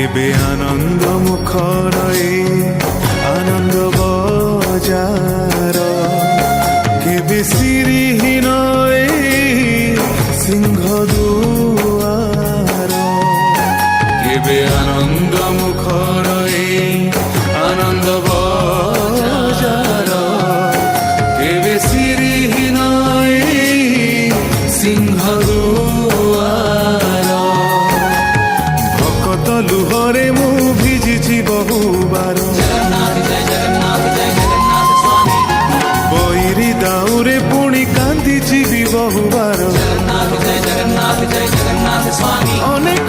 কেবে আনন্দ মুখর এই আনন্দ বজাৰ কেবে শ্ৰীহীন এই সিংহ দুৱাৰ কেবে আনন্দ মুখর এই আনন্দ বজাৰ কেবে শ্ৰীহীন এই সিংহ দুৱাৰ ভকত লুহরে মু ভিজিছি বহুবার বৈরি দাউরে পুଣି কান্দিছি বি বহুবার অনেক